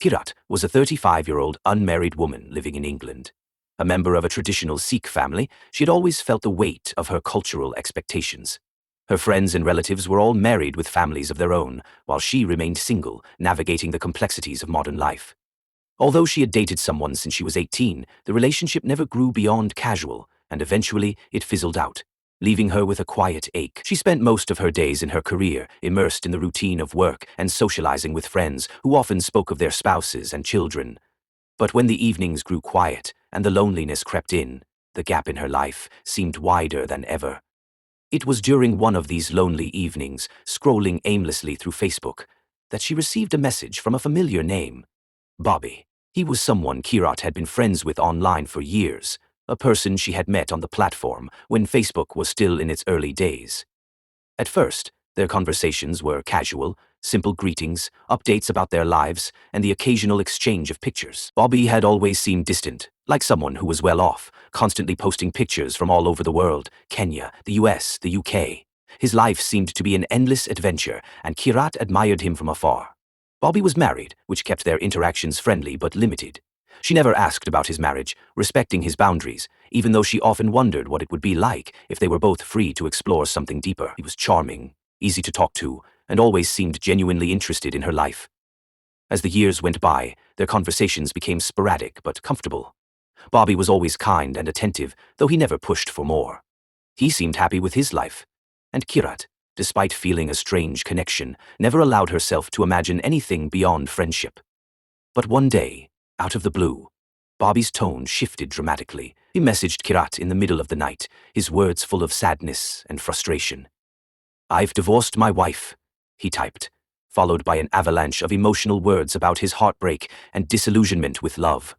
Kirat was a 35-year-old unmarried woman living in England. A member of a traditional Sikh family, she had always felt the weight of her cultural expectations. Her friends and relatives were all married with families of their own, while she remained single, navigating the complexities of modern life. Although she had dated someone since she was 18, the relationship never grew beyond casual, and eventually it fizzled out, leaving her with a quiet ache. She spent most of her days in her career, immersed in the routine of work and socializing with friends who often spoke of their spouses and children. But when the evenings grew quiet and the loneliness crept in, the gap in her life seemed wider than ever. It was during one of these lonely evenings, scrolling aimlessly through Facebook, that she received a message from a familiar name: Bobby. He was someone Kirat had been friends with online for years, a person she had met on the platform when Facebook was still in its early days. At first, their conversations were casual, simple greetings, updates about their lives, and the occasional exchange of pictures. Bobby had always seemed distant, like someone who was well off, constantly posting pictures from all over the world: Kenya, the US, the UK. His life seemed to be an endless adventure, and Kirat admired him from afar. Bobby was married, which kept their interactions friendly but limited. She never asked about his marriage, respecting his boundaries, even though she often wondered what it would be like if they were both free to explore something deeper. He was charming, easy to talk to, and always seemed genuinely interested in her life. As the years went by, their conversations became sporadic but comfortable. Bobby was always kind and attentive, though he never pushed for more. He seemed happy with his life. And Kirat, despite feeling a strange connection, never allowed herself to imagine anything beyond friendship. But one day, out of the blue, Bobby's tone shifted dramatically. He messaged Kirat in the middle of the night, his words full of sadness and frustration. "I've divorced my wife," he typed, followed by an avalanche of emotional words about his heartbreak and disillusionment with love.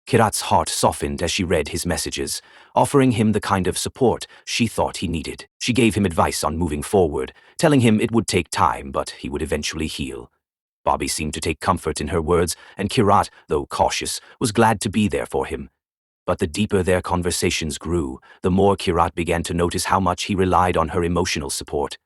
Kirat's heart softened as she read his messages, offering him the kind of support she thought he needed. She gave him advice on moving forward, telling him it would take time, but he would eventually heal. Bobby seemed to take comfort in her words, and Kirat, though cautious, was glad to be there for him. But the deeper their conversations grew, the more Kirat began to notice how much he relied on her emotional support.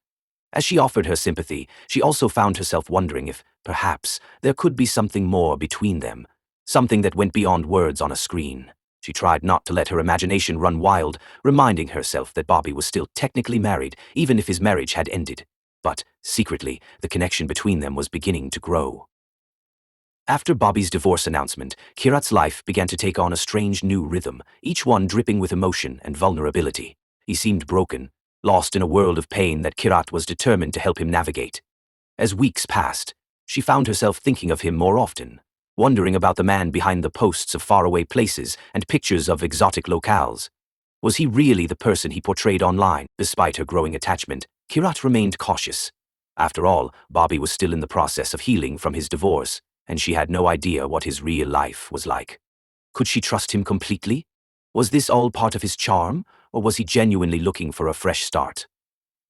As she offered her sympathy, she also found herself wondering if, perhaps, there could be something more between them. Something that went beyond words on a screen. She tried not to let her imagination run wild, reminding herself that Bobby was still technically married, even if his marriage had ended. But, secretly, the connection between them was beginning to grow. After Bobby's divorce announcement, Kirat's life began to take on a strange new rhythm, each one dripping with emotion and vulnerability. He seemed broken, lost in a world of pain that Kirat was determined to help him navigate. As weeks passed, she found herself thinking of him more often, wondering about the man behind the posts of faraway places and pictures of exotic locales. Was he really the person he portrayed online? Despite her growing attachment, Kirat remained cautious. After all, Bobby was still in the process of healing from his divorce, and she had no idea what his real life was like. Could she trust him completely? Was this all part of his charm, or was he genuinely looking for a fresh start?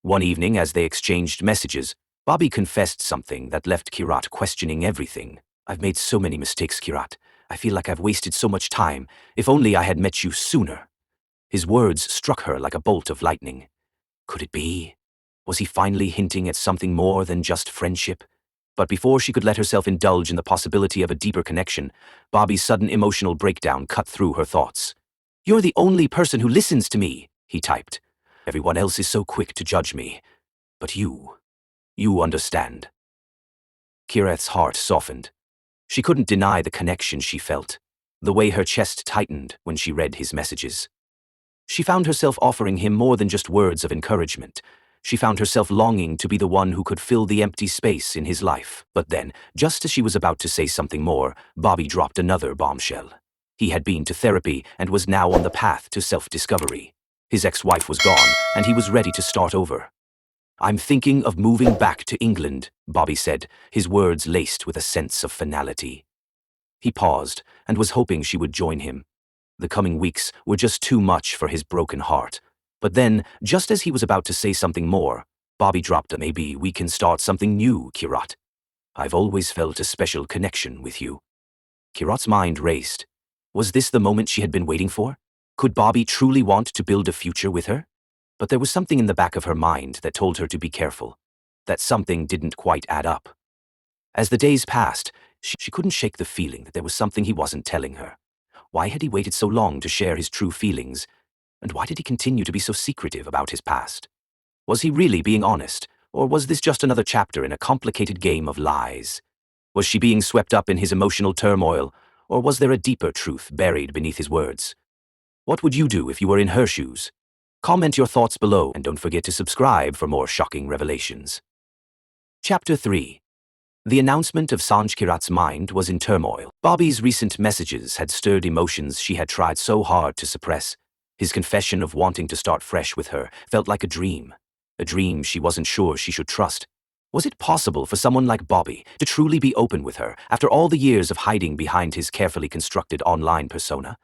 One evening, as they exchanged messages, Bobby confessed something that left Kirat questioning everything. "I've made so many mistakes, Kirat. I feel like I've wasted so much time. If only I had met you sooner." His words struck her like a bolt of lightning. Could it be? Was he finally hinting at something more than just friendship? But before she could let herself indulge in the possibility of a deeper connection, Bobby's sudden emotional breakdown cut through her thoughts. "You're the only person who listens to me," he typed. "Everyone else is so quick to judge me. But you understand." Kirat's heart softened. She couldn't deny the connection she felt, the way her chest tightened when she read his messages. She found herself offering him more than just words of encouragement. She found herself longing to be the one who could fill the empty space in his life. But then, just as she was about to say something more, Bobby dropped another bombshell. He had been to therapy and was now on the path to self-discovery. His ex-wife was gone, and he was ready to start over. "I'm thinking of moving back to England," Bobby said, his words laced with a sense of finality. He paused and was hoping she would join him. The coming weeks were just too much for his broken heart. But then, just as he was about to say something more, Bobby dropped a "Maybe we can start something new, Kirat. I've always felt a special connection with you." Kirat's mind raced. Was this the moment she had been waiting for? Could Bobby truly want to build a future with her? But there was something in the back of her mind that told her to be careful. That something didn't quite add up. As the days passed, She couldn't shake the feeling that there was something he wasn't telling her. Why had he waited so long to share his true feelings? And why did he continue to be so secretive about his past? Was he really being honest, or was this just another chapter in a complicated game of lies? Was she being swept up in his emotional turmoil, or was there a deeper truth buried beneath his words? What would you do if you were in her shoes? Comment your thoughts below and don't forget to subscribe for more shocking revelations. Chapter 3. The announcement of Sanj. Kirat's mind was in turmoil. Bobby's recent messages had stirred emotions she had tried so hard to suppress. His confession of wanting to start fresh with her felt like a dream she wasn't sure she should trust. Was it possible for someone like Bobby to truly be open with her after all the years of hiding behind his carefully constructed online persona?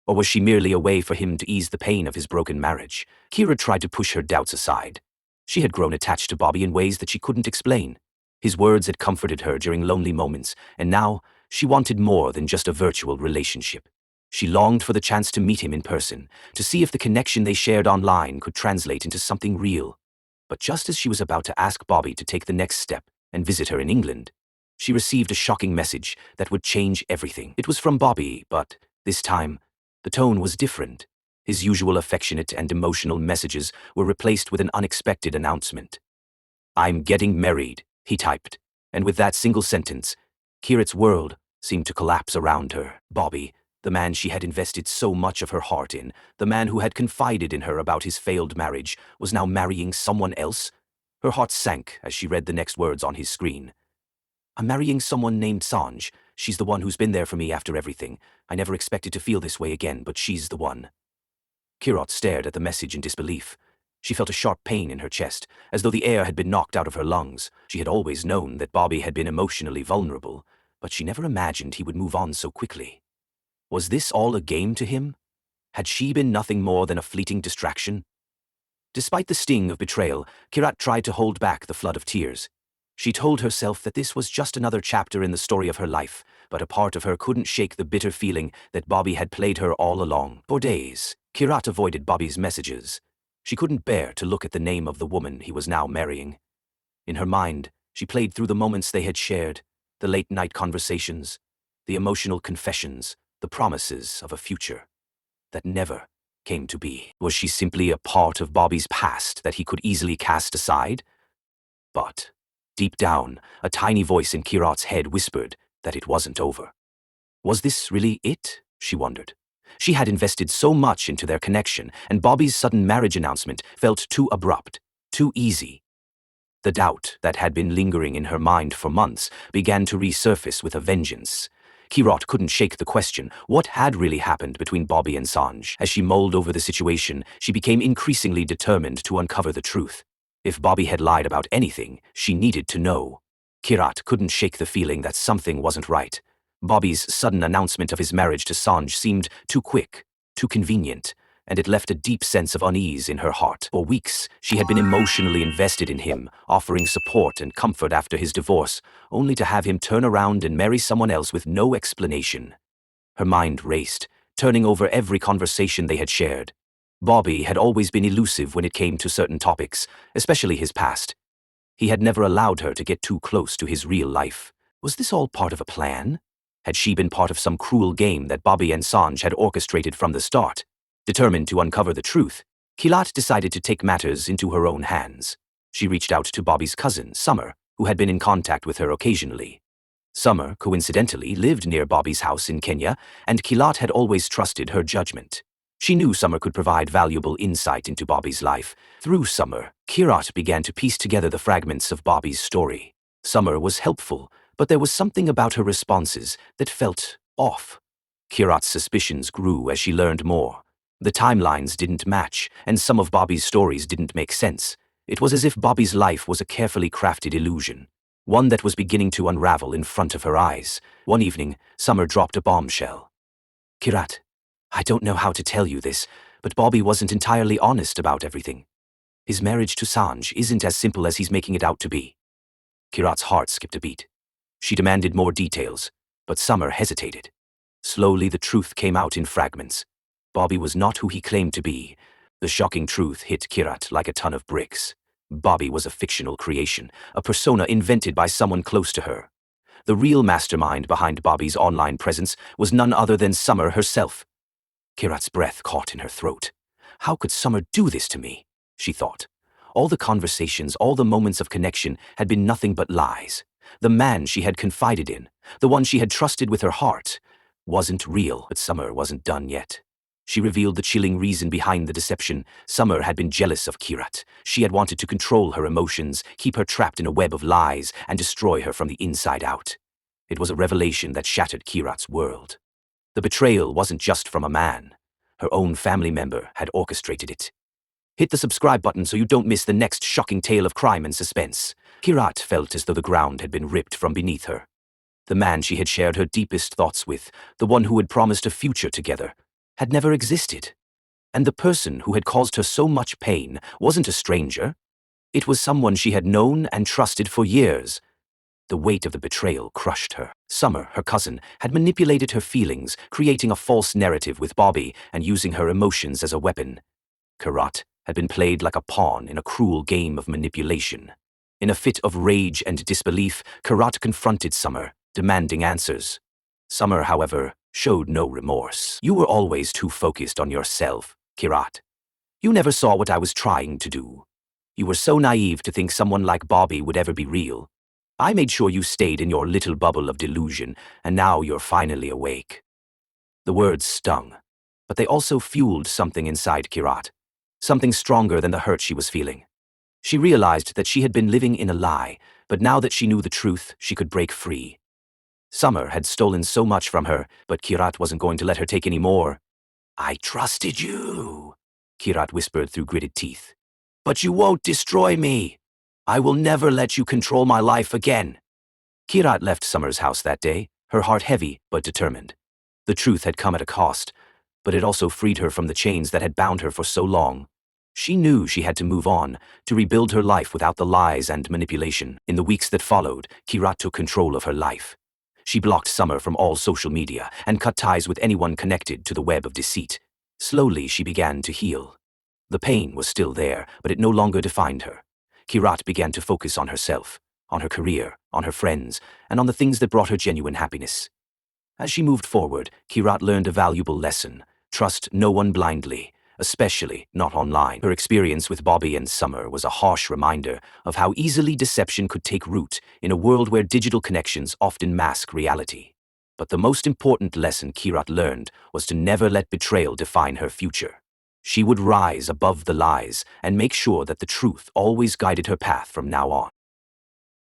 Or was she merely a way for him to ease the pain of his broken marriage? Kirat tried to push her doubts aside. She had grown attached to Bobby in ways that she couldn't explain. His words had comforted her during lonely moments, and now she wanted more than just a virtual relationship. She longed for the chance to meet him in person, to see if the connection they shared online could translate into something real. But just as she was about to ask Bobby to take the next step and visit her in England, she received a shocking message that would change everything. It was from Bobby, but this time, the tone was different. His usual affectionate and emotional messages were replaced with an unexpected announcement. "I'm getting married," he typed, and with that single sentence, Kirat's world seemed to collapse around her. Bobby, the man she had invested so much of her heart in, the man who had confided in her about his failed marriage, was now marrying someone else? Her heart sank as she read the next words on his screen. "I'm marrying someone named Sanj. She's the one who's been there for me after everything. I never expected to feel this way again, but she's the one." Kirat stared at the message in disbelief. She felt a sharp pain in her chest, as though the air had been knocked out of her lungs. She had always known that Bobby had been emotionally vulnerable, but she never imagined he would move on so quickly. Was this all a game to him? Had she been nothing more than a fleeting distraction? Despite the sting of betrayal, Kirat tried to hold back the flood of tears. She told herself that this was just another chapter in the story of her life, but a part of her couldn't shake the bitter feeling that Bobby had played her all along. For days, Kirat avoided Bobby's messages. She couldn't bear to look at the name of the woman he was now marrying. In her mind, she played through the moments they had shared, the late-night conversations, the emotional confessions, the promises of a future that never came to be. Was she simply a part of Bobby's past that he could easily cast aside? But, deep down, a tiny voice in Kirat's head whispered that it wasn't over. Was this really it? She wondered. She had invested so much into their connection, and Bobby's sudden marriage announcement felt too abrupt, too easy. The doubt that had been lingering in her mind for months began to resurface with a vengeance. Kirat couldn't shake the question, what had really happened between Bobby and Sanj? As she mulled over the situation, she became increasingly determined to uncover the truth. If Bobby had lied about anything, she needed to know. Kirat couldn't shake the feeling that something wasn't right. Bobby's sudden announcement of his marriage to Sanj seemed too quick, too convenient, and it left a deep sense of unease in her heart. For weeks, she had been emotionally invested in him, offering support and comfort after his divorce, only to have him turn around and marry someone else with no explanation. Her mind raced, turning over every conversation they had shared. Bobby had always been elusive when it came to certain topics, especially his past. He had never allowed her to get too close to his real life. Was this all part of a plan? Had she been part of some cruel game that Bobby and Sanj had orchestrated from the start? Determined to uncover the truth, Kirat decided to take matters into her own hands. She reached out to Bobby's cousin, Summer, who had been in contact with her occasionally. Summer, coincidentally, lived near Bobby's house in Kenya, and Kirat had always trusted her judgment. She knew Summer could provide valuable insight into Bobby's life. Through Summer, Kirat began to piece together the fragments of Bobby's story. Summer was helpful, but there was something about her responses that felt off. Kirat's suspicions grew as she learned more. The timelines didn't match, and some of Bobby's stories didn't make sense. It was as if Bobby's life was a carefully crafted illusion, one that was beginning to unravel in front of her eyes. One evening, Summer dropped a bombshell. "Kirat, I don't know how to tell you this, but Bobby wasn't entirely honest about everything. His marriage to Sanj isn't as simple as he's making it out to be." Kirat's heart skipped a beat. She demanded more details, but Summer hesitated. Slowly, the truth came out in fragments. Bobby was not who he claimed to be. The shocking truth hit Kirat like a ton of bricks. Bobby was a fictional creation, a persona invented by someone close to her. The real mastermind behind Bobby's online presence was none other than Summer herself. Kirat's breath caught in her throat. How could Summer do this to me? She thought. All the conversations, all the moments of connection had been nothing but lies. The man she had confided in, the one she had trusted with her heart, wasn't real. But Summer wasn't done yet. She revealed the chilling reason behind the deception. Summer had been jealous of Kirat. She had wanted to control her emotions, keep her trapped in a web of lies, and destroy her from the inside out. It was a revelation that shattered Kirat's world. The betrayal wasn't just from a man. Her own family member had orchestrated it. Hit the subscribe button so you don't miss the next shocking tale of crime and suspense. Kirat felt as though the ground had been ripped from beneath her. The man she had shared her deepest thoughts with, the one who had promised a future together, had never existed. And the person who had caused her so much pain wasn't a stranger. It was someone she had known and trusted for years. The weight of the betrayal crushed her. Summer, her cousin, had manipulated her feelings, creating a false narrative with Bobby and using her emotions as a weapon. Kirat had been played like a pawn in a cruel game of manipulation. In a fit of rage and disbelief, Kirat confronted Summer, demanding answers. Summer, however, showed no remorse. You were always too focused on yourself, Kirat. You never saw what I was trying to do. You were so naive to think someone like Bobby would ever be real. I made sure you stayed in your little bubble of delusion, and now you're finally awake. The words stung, but they also fueled something inside Kirat, something stronger than the hurt she was feeling. She realized that she had been living in a lie, but now that she knew the truth, she could break free. Summer had stolen so much from her, but Kirat wasn't going to let her take any more. I trusted you, Kirat whispered through gritted teeth. But you won't destroy me. I will never let you control my life again. Kirat left Summer's house that day, her heart heavy but determined. The truth had come at a cost, but it also freed her from the chains that had bound her for so long. She knew she had to move on, to rebuild her life without the lies and manipulation. In the weeks that followed, Kirat took control of her life. She blocked Summer from all social media and cut ties with anyone connected to the web of deceit. Slowly, she began to heal. The pain was still there, but it no longer defined her. Kirat began to focus on herself, on her career, on her friends, and on the things that brought her genuine happiness. As she moved forward, Kirat learned a valuable lesson: trust no one blindly, especially not online. Her experience with Bobby and Summer was a harsh reminder of how easily deception could take root in a world where digital connections often mask reality. But the most important lesson Kirat learned was to never let betrayal define her future. She would rise above the lies and make sure that the truth always guided her path from now on.